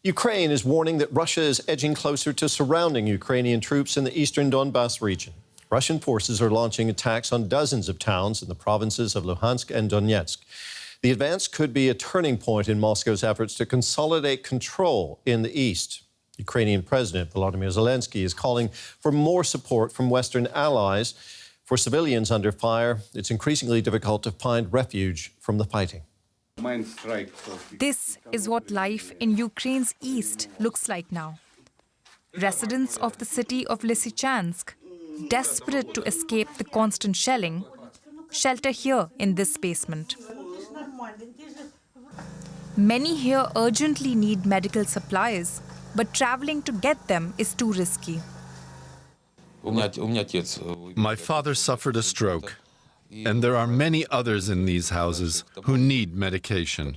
Ukraine is warning that Russia is edging closer to surrounding Ukrainian troops in the eastern Donbas region. Russian forces are launching attacks on dozens of towns in the provinces of Luhansk and Donetsk. The advance could be a turning point in Moscow's efforts to consolidate control in the east. Ukrainian President Volodymyr Zelenskyy is calling for more support from Western allies. For civilians under fire, it's increasingly difficult to find refuge from the fighting. This is what life in Ukraine's east looks like now. Residents of the city of Lysychansk, desperate to escape the constant shelling, shelter here in this basement. Many here urgently need medical supplies, but traveling to get them is too risky. My father suffered a stroke, and there are many others in these houses who need medication.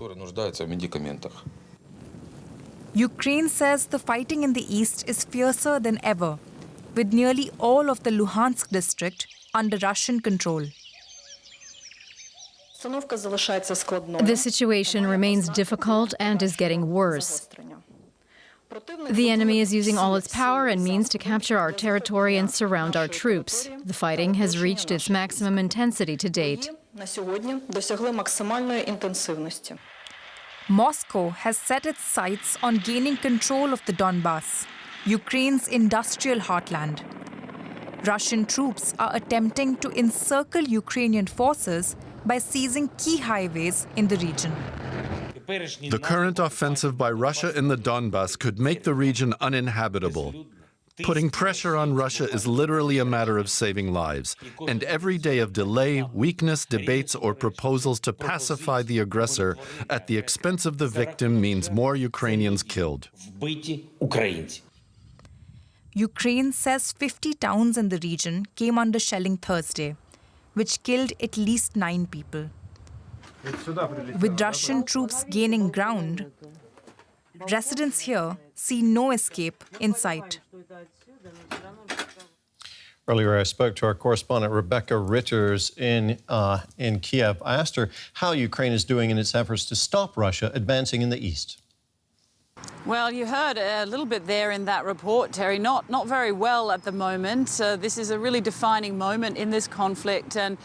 Ukraine says the fighting in the east is fiercer than ever, with nearly all of the Luhansk district under Russian control. The situation remains difficult and is getting worse. The enemy is using all its power and means to capture our territory and surround our troops. The fighting has reached its maximum intensity to date. Moscow has set its sights on gaining control of the Donbas, Ukraine's industrial heartland. Russian troops are attempting to encircle Ukrainian forces by seizing key highways in the region. The current offensive by Russia in the Donbas could make the region uninhabitable. Putting pressure on Russia is literally a matter of saving lives, and every day of delay, weakness, debates, or proposals to pacify the aggressor at the expense of the victim means more Ukrainians killed. Ukraine says 50 towns in the region came under shelling Thursday, which killed at least 9 people. With Russian troops gaining ground, residents here see no escape in sight. Earlier, I spoke to our correspondent Rebecca Ritters in Kyiv. I asked her how Ukraine is doing in its efforts to stop Russia advancing in the east. Well, you heard a little bit there in that report, Terry. Not very well at the moment. This is a really defining moment in this conflict, and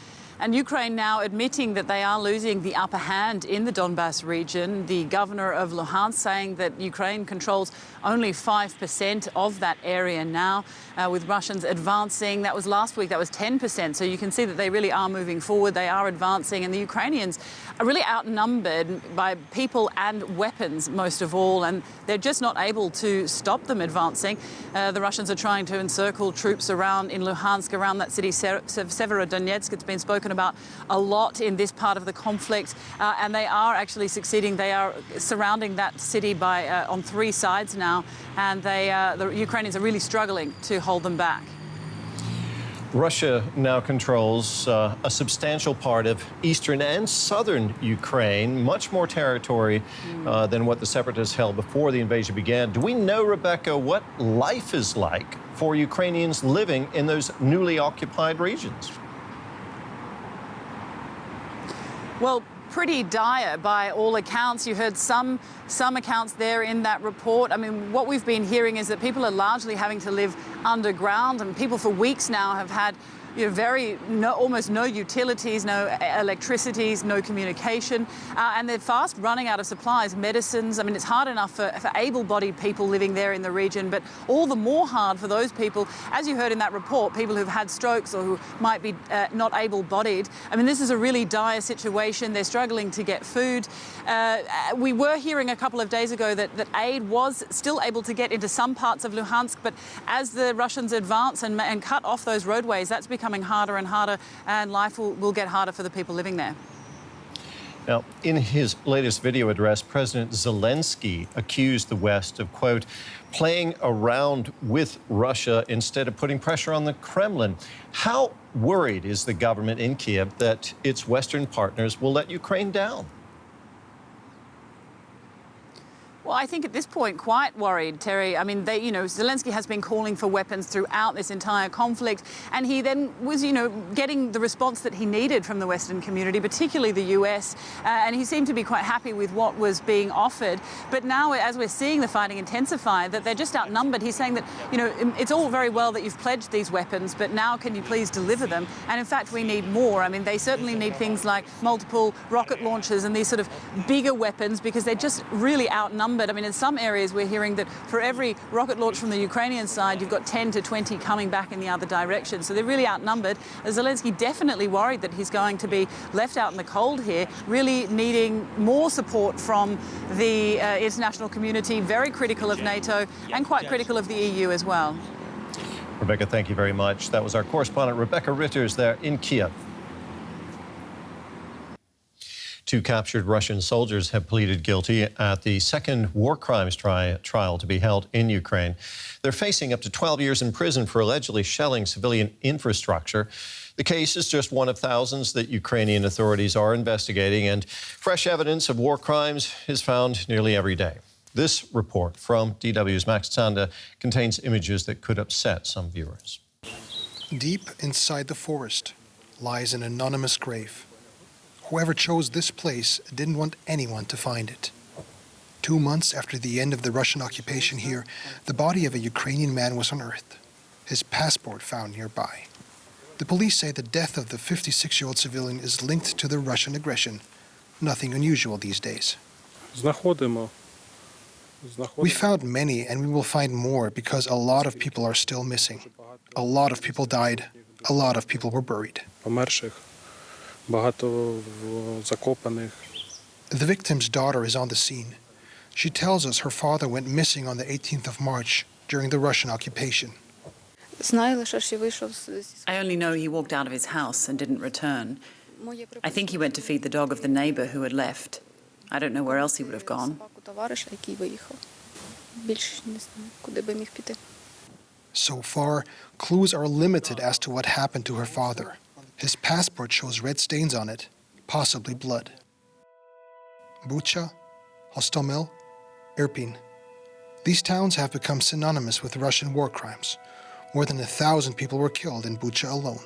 Ukraine now admitting that they are losing the upper hand in the Donbas region. The governor of Luhansk saying that Ukraine controls only 5% of that area now, with Russians advancing. That was last week, that was 10%. So you can see that they really are moving forward. They are advancing, and the Ukrainians are really outnumbered by people and weapons, most of all, and they're just not able to stop them advancing. The Russians are trying to encircle troops around in Luhansk, around that city, Severodonetsk. It's been spoken about a lot in this part of the conflict, and they are actually succeeding. They are surrounding that city by on 3 sides now, and the Ukrainians are really struggling to hold them back. Russia now controls a substantial part of eastern and southern Ukraine, much more territory than what the separatists held before the invasion began. Do we know, Rebecca, what life is like for Ukrainians living in those newly occupied regions? Well, pretty dire by all accounts. You heard some accounts there in that report. I mean, what we've been hearing is that people are largely having to live underground, and people for weeks now have had almost no utilities, no electricities, no communication, and they're fast running out of supplies, medicines. I mean, it's hard enough for able-bodied people living there in the region, but all the more hard for those people, as you heard in that report, people who've had strokes or who might be not able-bodied. I mean, this is a really dire situation. They're struggling to get food. We were hearing a couple of days ago that aid was still able to get into some parts of Luhansk, but as the Russians advance and cut off those roadways, that's becoming harder and harder, and life will get harder for the people living there. Now, in his latest video address, President Zelenskyy accused the West of, quote, playing around with Russia instead of putting pressure on the Kremlin. How worried is the government in Kyiv that its Western partners will let Ukraine down? Well, I think at this point, quite worried, Terry. I mean, Zelenskyy has been calling for weapons throughout this entire conflict, and he then was, getting the response that he needed from the Western community, particularly the US, and he seemed to be quite happy with what was being offered. But now, as we're seeing the fighting intensify, that they're just outnumbered, he's saying that, it's all very well that you've pledged these weapons, but now can you please deliver them? And in fact, we need more. I mean, they certainly need things like multiple rocket launchers and these sort of bigger weapons, because they're just really outnumbered. I mean, in some areas, we're hearing that for every rocket launch from the Ukrainian side, you've got 10 to 20 coming back in the other direction. So they're really outnumbered. Zelenskyy definitely worried that he's going to be left out in the cold here, really needing more support from the international community, very critical of NATO and quite critical of the EU as well. Rebecca, thank you very much. That was our correspondent, Rebecca Ritters, there in Kyiv. 2 captured Russian soldiers have pleaded guilty at the second war crimes trial to be held in Ukraine. They're facing up to 12 years in prison for allegedly shelling civilian infrastructure. The case is just one of thousands that Ukrainian authorities are investigating, and fresh evidence of war crimes is found nearly every day. This report from DW's Max Zanda contains images that could upset some viewers. Deep inside the forest lies an anonymous grave. Whoever chose this place didn't want anyone to find it. 2 months after the end of the Russian occupation here, the body of a Ukrainian man was unearthed, his passport found nearby. The police say the death of the 56-year-old civilian is linked to the Russian aggression. Nothing unusual these days. We found many, and we will find more, because a lot of people are still missing. A lot of people died. A lot of people were buried. The victim's daughter is on the scene. She tells us her father went missing on the 18th of March during the Russian occupation. I only know he walked out of his house and didn't return. I think he went to feed the dog of the neighbor who had left. I don't know where else he would have gone. So far, clues are limited as to what happened to her father. His passport shows red stains on it, possibly blood. Bucha, Hostomel, Irpin. These towns have become synonymous with Russian war crimes. More than 1,000 people were killed in Bucha alone.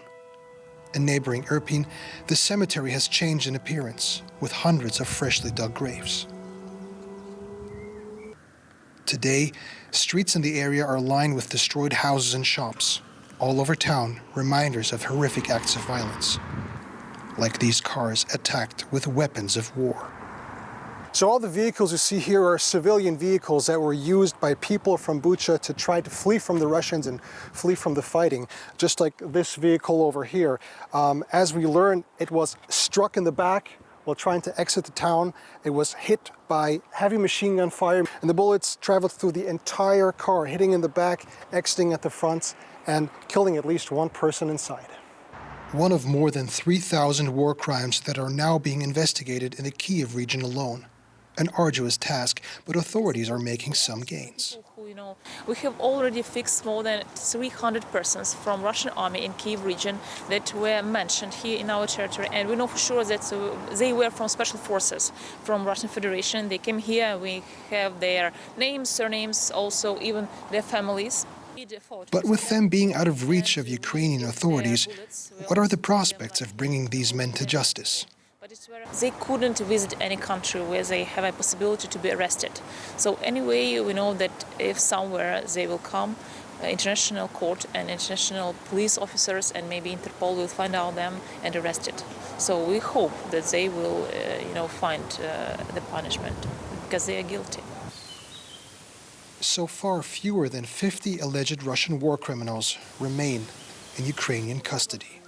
In neighboring Irpin, the cemetery has changed in appearance, with hundreds of freshly dug graves. Today, streets in the area are lined with destroyed houses and shops. All over town, reminders of horrific acts of violence, like these cars attacked with weapons of war. So all the vehicles you see here are civilian vehicles that were used by people from Bucha to try to flee from the Russians and flee from the fighting, just like this vehicle over here. As we learned, it was struck in the back while trying to exit the town. It was hit by heavy machine gun fire, and the bullets traveled through the entire car, hitting in the back, exiting at the front, and killing at least one person inside. One of more than 3,000 war crimes that are now being investigated in the Kyiv region alone. An arduous task, but authorities are making some gains. We have already fixed more than 300 persons from Russian army in Kyiv region that were mentioned here in our territory, and we know for sure that they were from special forces from Russian Federation. They came here. We have their names, surnames, also even their families. But with them being out of reach of Ukrainian authorities, what are the prospects of bringing these men to justice? They couldn't visit any country where they have a possibility to be arrested. So anyway, we know that if somewhere they will come, international court and international police officers and maybe Interpol will find out them and arrest it. So we hope that they will, find the punishment because they are guilty. So far, fewer than 50 alleged Russian war criminals remain in Ukrainian custody.